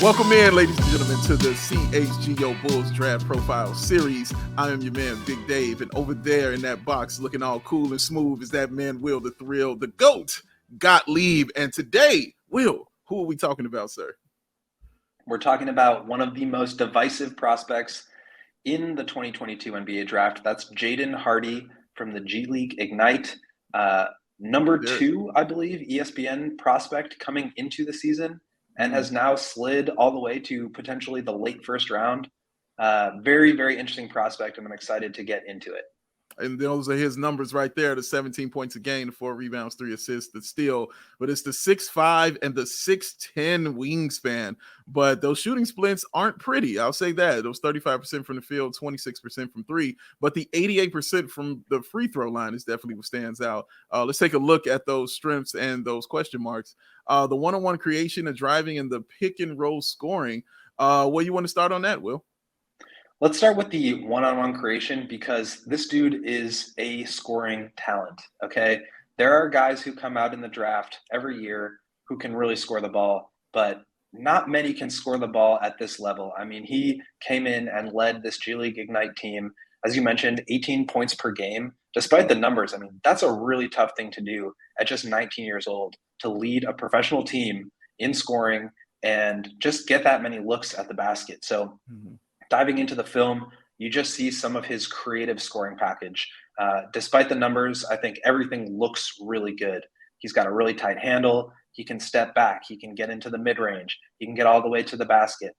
Welcome in, ladies and gentlemen, to the CHGO Bulls Draft Profile Series. I am your man, Big Dave, and over there in that box, looking all cool and smooth, is that man, Will, the Thrill, the GOAT, Gottlieb. And today, Will, who are we talking about, sir? We're talking about one of the most divisive prospects in the 2022 NBA Draft. That's Jaden Hardy from the G League Ignite. Number 2, I believe, ESPN prospect coming into the season, and has now slid all the way to potentially the late first round. Very, very interesting prospect, and I'm excited to get into it. And those are his numbers right there, the 17 points a game, the 4 rebounds, 3 assists, the steal. But it's the 6'5" and the 6'10" wingspan. But those shooting splits aren't pretty. I'll say that. Those 35% from the field, 26% from 3. But the 88% from the free throw line is definitely what stands out. Let's take a look at those strengths and those question marks. The one-on-one creation, the driving, and the pick and roll scoring. Where you want to start on that, Will? Let's start with the one-on-one creation, because this dude is a scoring talent, okay? There are guys who come out in the draft every year who can really score the ball, but not many can score the ball at this level. I mean, he came in and led this G League Ignite team, as you mentioned, 18 points per game. Despite the numbers, I mean, that's a really tough thing to do at just 19 years old, to lead a professional team in scoring and just get that many looks at the basket. So diving into the film, you just see some of his creative scoring package. Despite the numbers, I think everything looks really good. He's got a really tight handle. He can step back. He can get into the mid-range. He can get all the way to the basket.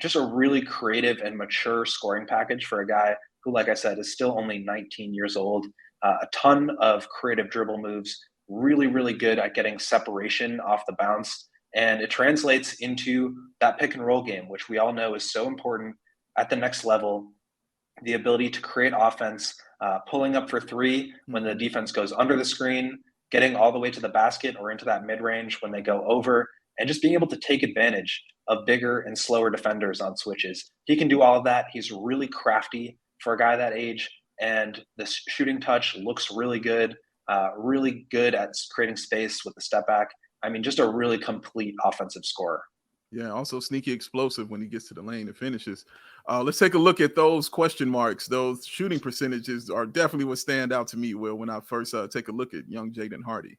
Just a really creative and mature scoring package for a guy who, like I said, is still only 19 years old. A ton of creative dribble moves, really, really good at getting separation off the bounce. And it translates into that pick and roll game, which we all know is so important at the next level. The ability to create offense, pulling up for 3 when the defense goes under the screen, getting all the way to the basket or into that mid-range when they go over, and just being able to take advantage of bigger and slower defenders on switches. He can do all of that. He's really crafty for a guy that age, and the shooting touch looks really good at creating space with the step back. I mean, just a really complete offensive scorer. Yeah, also sneaky explosive when he gets to the lane and finishes. Let's take a look at those question marks. Those shooting percentages are definitely what stand out to me, Will, when I first take a look at young Jaden Hardy.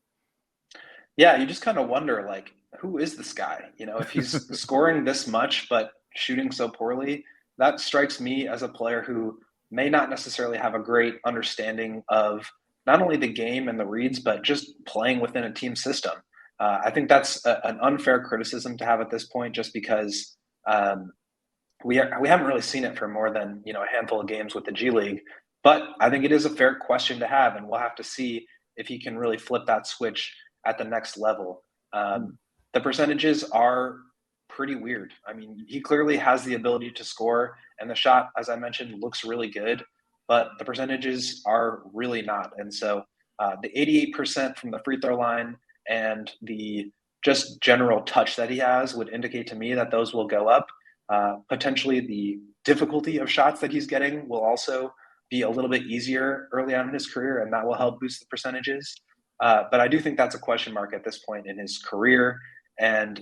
Yeah, you just kind of wonder, like, who is this guy? You know, if he's scoring this much but shooting so poorly, that strikes me as a player who may not necessarily have a great understanding of not only the game and the reads, but just playing within a team system. I think that's an unfair criticism to have at this point, just because we haven't really seen it for more than a handful of games with the G League. But I think it is a fair question to have, and we'll have to see if he can really flip that switch at the next level. The percentages are pretty weird. I mean, he clearly has the ability to score, and the shot, as I mentioned, looks really good, but the percentages are really not. And so the 88% from the free throw line and the just general touch that he has would indicate to me that those will go up. Potentially the difficulty of shots that he's getting will also be a little bit easier early on in his career, and that will help boost the percentages. But I do think that's a question mark at this point in his career. And,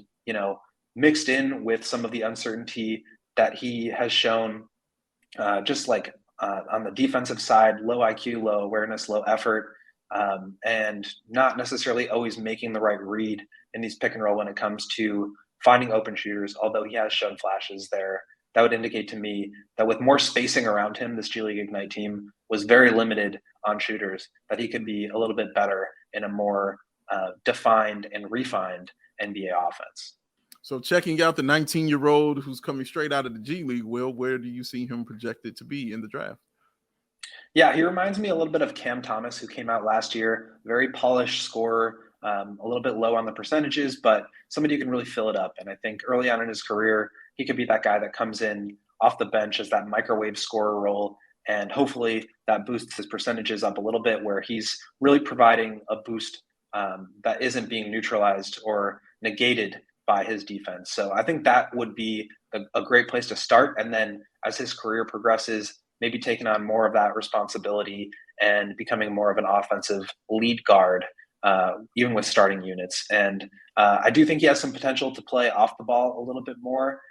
mixed in with some of the uncertainty that he has shown, just like on the defensive side, low IQ, low awareness, low effort, and not necessarily always making the right read in these pick and roll when it comes to finding open shooters, although he has shown flashes there. That would indicate to me that with more spacing around him, this G League Ignite team was very limited on shooters, that he could be a little bit better in a more defined and refined NBA offense. So checking out the 19-year-old who's coming straight out of the G League, Will, where do you see him projected to be in the draft? Yeah, he reminds me a little bit of Cam Thomas, who came out last year. Very polished scorer, a little bit low on the percentages, but somebody who can really fill it up. And I think early on in his career, he could be that guy that comes in off the bench as that microwave scorer role. And hopefully that boosts his percentages up a little bit, where he's really providing a boost that isn't being neutralized or negated by his defense. So I think that would be a great place to start. And then as his career progresses, maybe taking on more of that responsibility and becoming more of an offensive lead guard even with starting units. And I do think he has some potential to play off the ball a little bit more,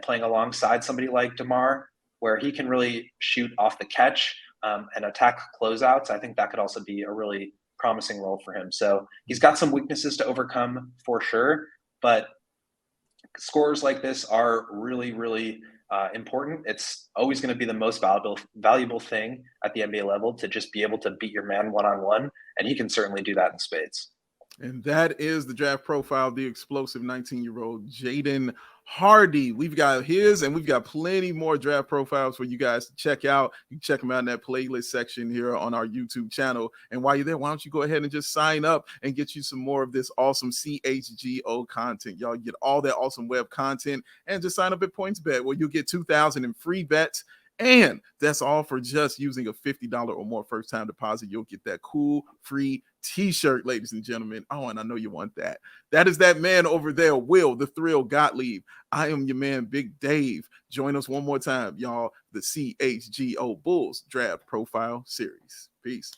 playing alongside somebody like DeMar, where he can really shoot off the catch and attack closeouts. I think that could also be a really promising role for him. So he's got some weaknesses to overcome for sure, but scorers like this are really, really important. It's always going to be the most valuable thing at the NBA level to just be able to beat your man one-on-one, and he can certainly do that in spades. And that is the draft profile of the explosive 19-year-old Jaden Hardy. We've got his, and we've got plenty more draft profiles for you guys to check out. You can check them out in that playlist section here on our YouTube channel. And while you're there, why don't you go ahead and just sign up and get you some more of this awesome CHGO content. Y'all get all that awesome web content, and just sign up at PointsBet, where you'll get 2,000 in free bets. And that's all for just using a $50 or more first-time deposit. You'll get that cool free t-shirt, ladies and gentlemen. Oh, and I know you want that. That is that man over there, Will the Thrill Gottlieb. I am your man, Big Dave. Join us one more time, y'all. The CHGO Bulls Draft Profile Series. Peace.